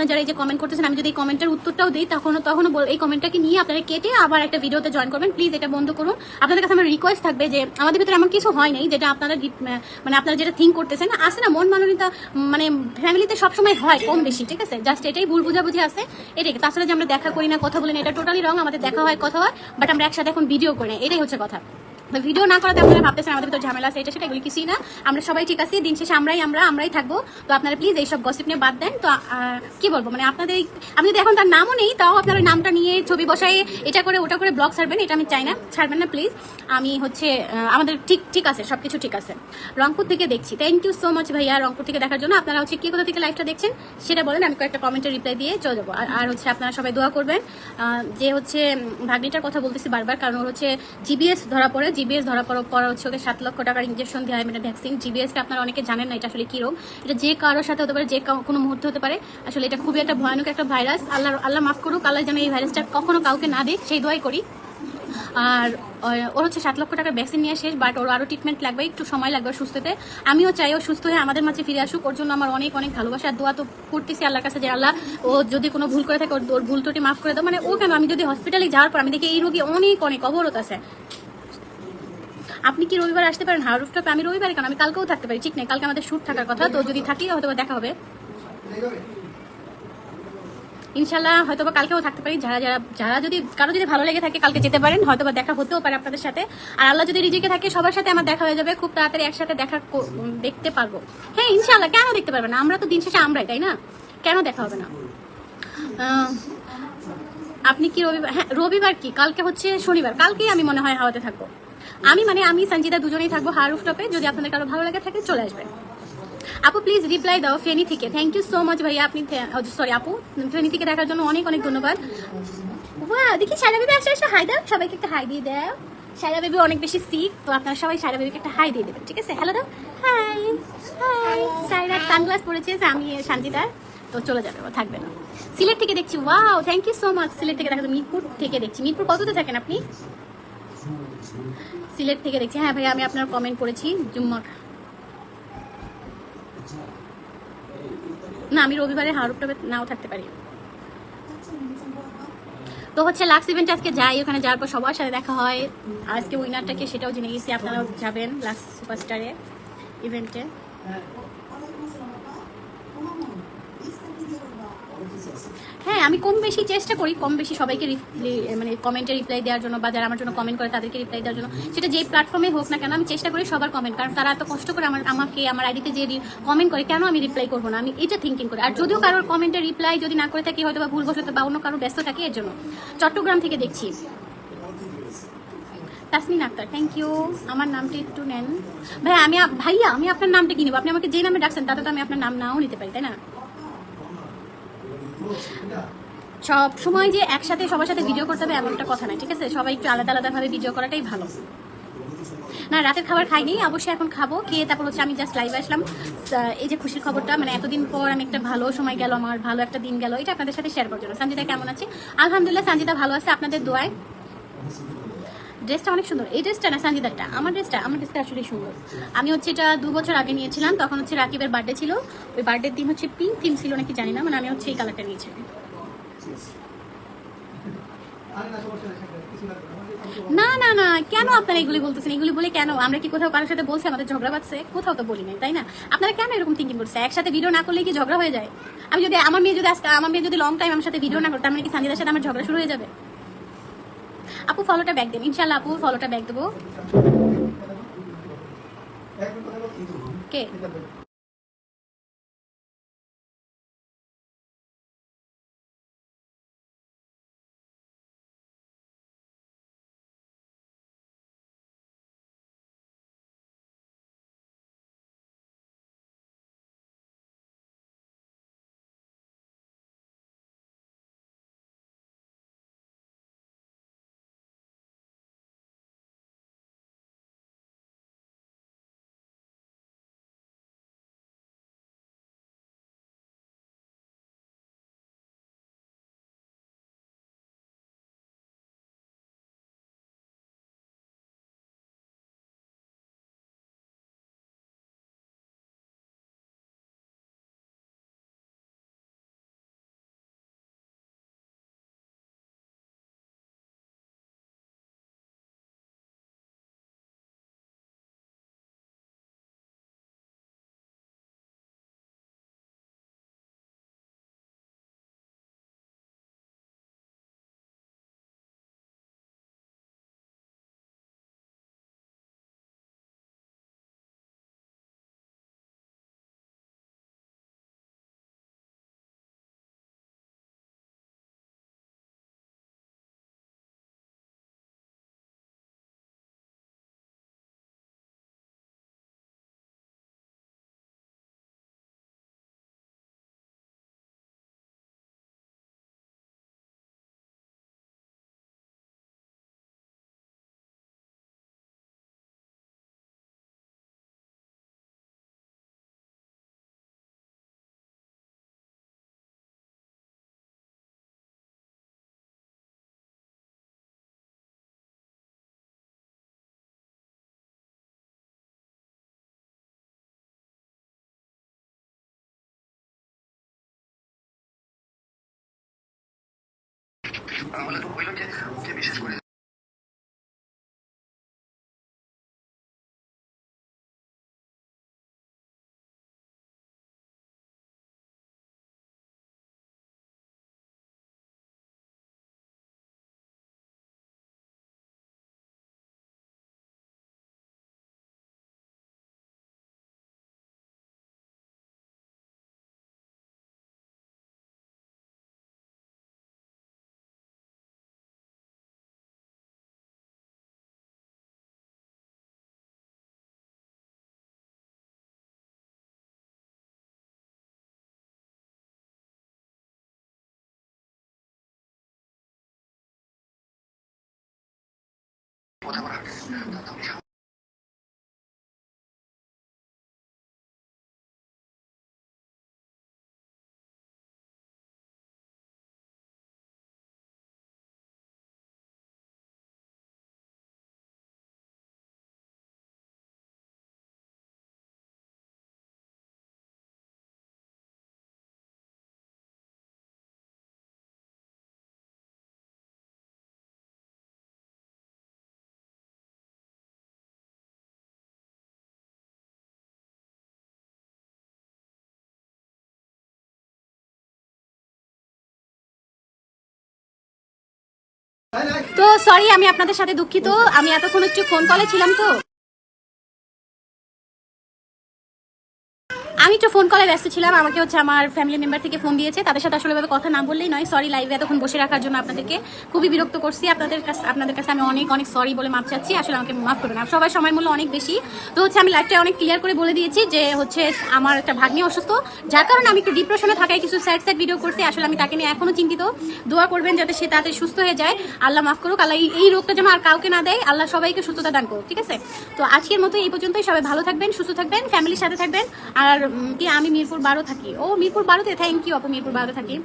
আপনারা যারা এই যে কমেন্ট করতেছেন, আমি যদি এই কমেন্টের উত্তরটাও দিই তখনও এই কমেন্টটাকে নিয়ে আপনারা কেটে আবার একটা ভিডিওতে জয়েন করবেন। প্লিজ এটা বন্ধ করুন। আপনাদের কাছে আমার রিকোয়েস্ট থাকবে যে আমাদের ভিতরে এমন কিছু হয় নাই যেটা আপনারা মানে আপনারা যেটা থিঙ্ক করতেছেন আসে না, মন মাননীয়তা মানে ফ্যামিলিতে সবসময় হয় কম বেশি, ঠিক আছে? জাস্ট এটাই ভুল বুঝাবুঝি আছে, এটাই। তাছাড়া যে আমরা দেখা করি না, কথা বলি না, এটা টোটালি রং। আমাদের দেখা হয়, কথা হয়, বাট আমরা একসাথে এখন ভিডিও করি না, এটাই হচ্ছে কথা। ভিডিও না করাতে আপনারা ভাবতেছেন আমাদের ভিতরে ঝামেলা আছে, এটা সেটা, এগুলি কিছুই না। আমরা সবাই ঠিক আছি, দিন শেষে আমরাই থাকবো। তো আপনারা প্লিজ এইসব গসিপ নিয়ে বাদ দেন। তো কি বলবো, মানে আপনাদের আমি যদি এখন তার নামও নেই তাও আপনারা নামটা নিয়ে ছবি বসাই এটা করে ওটা করে ব্লগ ছাড়বেন, এটা আমি চাই না, ছাড়বেন না প্লিজ। আমি হচ্ছে আমাদের ঠিক আছে, সবকিছু ঠিক আছে। রংপুর থেকে দেখছি, থ্যাংক ইউ সো মাচ ভাইয়া রংপুর থেকে দেখার জন্য। আপনারা হচ্ছে কি কোথা থেকে লাইভটা দেখছেন সেটা বলেন, আমি কয়েকটা কমেন্টের রিপ্লাই দিয়ে চলে যাবো। আর হচ্ছে আপনারা সবাই দোয়া করবেন। যে হচ্ছে ভাগ্নিটার কথা বলতেছি বারবার, কারণ ওর হচ্ছে জিবিএস ধরা পড়ে, জিবিএস ধরা পড়া হচ্ছে ওকে 7 লক্ষ টাকার ইঞ্জেকশন দেওয়া হয়, মানে ভ্যাকসিন। জিবিএসটা আপনারা অনেকে জানেন না এটা আসলে কি রোগ, এটা যে কারোর সাথে হতে পারে, যে কোনো মুহূর্তে হতে পারে। আসলে এটা খুবই একটা ভয়ানক একটা ভাইরাস। আল্লাহ মাফ করুক, আল্লাহ যেন এই ভাইরাসটা কখনো কাউকে না দিক, সেই দোয়াই করি। আর ওর হচ্ছে 7 লক্ষ টাকার ভ্যাকসিন নিয়ে শেষ, বাট ওর আরও ট্রিটমেন্ট লাগবে, একটু সময় লাগবে সুস্থতে। আমিও চাই ও সুস্থ হয়ে আমাদের মাঝে ফিরে আসুক। ওর জন্য আমার অনেক ভালোবাসা আর দোয়া তো করতেছি আল্লাহর কাছে যে আল্লাহ ও যদি কোনো ভুল করে থাকে ওর ভুল ত্রুটি মাফ করে দাও। মানে ও কেন, আমি যদি হসপিটালে যাওয়ার পর আমি দেখি এই রোগী অনেক অবরত আছে। আপনি কি রবিবার আসতে পারেন হাওড় রুফটপে? আমি রবিবারে কেন, আমি কালকেও থাকতে পারি, ঠিক নেই, কালকে আমাদের শ্যুট থাকার কথা। তো যদি থাকি হয়তো দেখা হবে ইনশাল্লাহ, হয়তোবা কালকেও থাকতে পারি। যারা যদি কারো যদি ভালো লেগে থাকে কালকে যেতে পারেন, হয়তোবা দেখা হতেও পারে আপনাদের সাথে। আর আল্লাহ যদি রিজিকে থাকে সবার সাথে আমার দেখা হয়ে যাবে, খুব তাড়াতাড়ি একসাথে দেখতে পারবো। হ্যাঁ ইনশাল্লাহ, কেন দেখতে পারবে না? আমরা তো দিন শেষে আমরাই, তাই না? কেন দেখা হবে না? আপনি কি রবিবার? হ্যাঁ রবিবার কি, কালকে হচ্ছে শনিবার, কালকেই আমি মনে হয় হাওয়াতে থাকবো। আমি সঞ্জিতা দুজনেই থাকবো হাওড় রুফটপে। যদি আপনাদের কারো ভালো লাগে থাকে চলে আসবে। আপু প্লিজ রিপ্লাই দাও ফেনী থেকে। থ্যাংক ইউ সো মাচ ভাইয়া, আপনি সরি আপু, ফেনী থেকে দেখার জন্য অনেক ধন্যবাদ। দেখি সায়রা বেবি আসে হাই দাও, সবাইকে একটা হাই দিয়ে দাও। সায়রা বেবি অনেক বেশি সিক, তো আপনারা সবাই সায়রা বেবিকে একটা হাই দিয়ে দেবেন, ঠিক আছে? হ্যালো দাও, হাই হাই। সায়রা সানগ্লাস পরেছে, আমি শান্তিদার, তো চলে যাবে, ও থাকবে না। সিলেট থেকে দেখছি, wow thank you so much. Sylhet থেকে দেখা, মিরপুর থেকে দেখছি। মিরপুর কততে থাকেন আপনি? সিলেট থেকে দেখছি। হ্যাঁ ভাইয়া আমি আপনার কমেন্ট করেছি। জুম্মা না, আমি রবিবারে হাওড়াটা নাও থাকতে পারি। তো হচ্ছে লাক্স ইভেন্টে আজকে যাই, ওখানে যাওয়ার পর সবার সাথে দেখা হয়। আজকে উইনারটাকে সেটাও জেনে গেছি, আপনারাও যাবেন লাক্স সুপারস্টারে ইভেন্টে। হ্যাঁ আমি কম বেশি চেষ্টা করি, কম বেশি সবাইকে মানে কমেন্টে রিপ্লাই দেওয়ার জন্য, বা যারা আমার জন্য কমেন্ট করে তাদেরকে রিপ্লাই দেওয়ার জন্য, সেটা যেই প্ল্যাটফর্মে হোক না কেন আমি চেষ্টা করি সবার কমেন্ট, কারণ তারা এত কষ্ট করে আমাকে আমার আইডিতে যে কমেন্ট করে, কেন আমি রিপ্লাই করবো না, আমি এটা থিঙ্কিং করি। আর যদিও কারোর কমেন্টের রিপ্লাই যদি না করে থাকি, হয়তো বা ভুলবশত বা অন্য কারো ব্যস্ত থাকি, এর জন্য। চট্টগ্রাম থেকে দেখছি। Tasmin Akter, thank you. আমার নামটা একটু নেন ভাইয়া আমি আপনার নামটা কি নেবো? আপনি আমাকে যে নামে ডাকছেন তাতে তো আমি আপনার নাম নাও নিতে পারি, তাই না? সব সময় যে একসাথে সবার সাথে ভিডিও করতে হবে এমনটা কথা নাই, ঠিক আছে? সবাই একটু আলাদাভাবে ভিডিও করাটাই ভালো। না রাতের খাবার খাইনি, অবশ্যই এখন খাবো। খেয়ে তারপর হচ্ছে আমি জাস্ট লাইভে আসলাম। এই যে খুশির খবরটা, মানে এতদিন পর আমি একটা ভালো সময় গেল, আমার ভালো একটা দিন গেল, এটা আপনাদের সাথে শেয়ার করার জন্য। সঞ্জিতা কেমন আছে? আলহামদুলিল্লাহ সঞ্জিতা ভালো আছে, আপনাদের দোয়ায়। ড্রেসটা অনেক সুন্দর। এই ড্রেসটা না সঞ্জিতারটা, আমার ড্রেসটা আসলে সুন্দর। আমি হচ্ছে এটা 2 বছর আগে নিয়েছিলাম, তখন হচ্ছে রাকিবের বার্থডে ছিল। ওই বার্থডের দিন হচ্ছে পিঙ্ক থিম ছিল নাকি জানি না, মানে আমি হচ্ছে এই কালারটা নিয়েছি। না না না, কেন আপনারা এগুলি বলতেছেন? এগুলি বলে কেন? আমরা কি কোথাও কারোর সাথে বলছি আমাদের ঝগড়া বাঁধছে? কোথাও তো বলি নাই, তাই না? আপনারা কেন এরকম থিঙ্কিং করছে? একসাথে ভিডিও না করলে কি ঝগড়া হয়ে যায়? আমার মেয়ে যদি লং টাইম আমার সাথে ভিডিও না করতো, তার মানে কি সঞ্জিতার সাথে আমার ঝগড়া শুরু হয়ে যাবে? আপু ফলোটা ব্যাক দেন, ইনশাল্লাহ আপু ফলোটা ব্যাক দেবো। কে? বলে হইল যে ওকে বিশেষ করে কথা বলার তো সরি, আমি আপনাদের সাথে দুঃখিত, আমি এতক্ষণ একটু ফোন কলে ছিলাম। তো আমি একটু ফোন কলে ব্যস্ত ছিলাম, আমাকে হচ্ছে আমার ফ্যামিলি মেম্বার থেকে ফোন দিয়েছে, তাদের সাথে আসলে ভাবে কথা না বললেই নয়। সরি, লাইভে এতক্ষণ বসে রাখার জন্য আপনাদেরকে খুবই বিরক্ত করছি। আপনাদের কাছে আমি অনেক অনেক সরি বলে মাপ চাচ্ছি, আসলে আমাকে মাফ করবেন। সবাই সময় মূল্য অনেক বেশি, তো হচ্ছে আমি লাইভটা অনেক ক্লিয়ার করে বলে দিয়েছি যে হচ্ছে আমার একটা ভাগ্নি অসুস্থ, যার কারণে আমি একটু ডিপ্রেশনে থাকায় কিছু স্যাড ভিডিও করছি। আসলে আমি তাকে নিয়ে এখনো চিন্তিত। দোয়া করবেন যাতে সে তাড়াতাড়ি সুস্থ হয়ে যায়। আল্লাহ মাফ করুক, আল্লাহ এই রোগটা যেন আর কাউকে না দেয়, আল্লাহ সবাইকে সুস্থতা দান করুক। ঠিক আছে, তো আজকের মতো এই পর্যন্তই। সবাই ভালো থাকবেন, সুস্থ থাকবেন, ফ্যামিলির সাথে থাকবেন। আর কি আমি মিরপুর 12 থাকি। ও মিরপুর 12-তে, থ্যাংক ইউ আপু, মিরপুর 12 থাকি।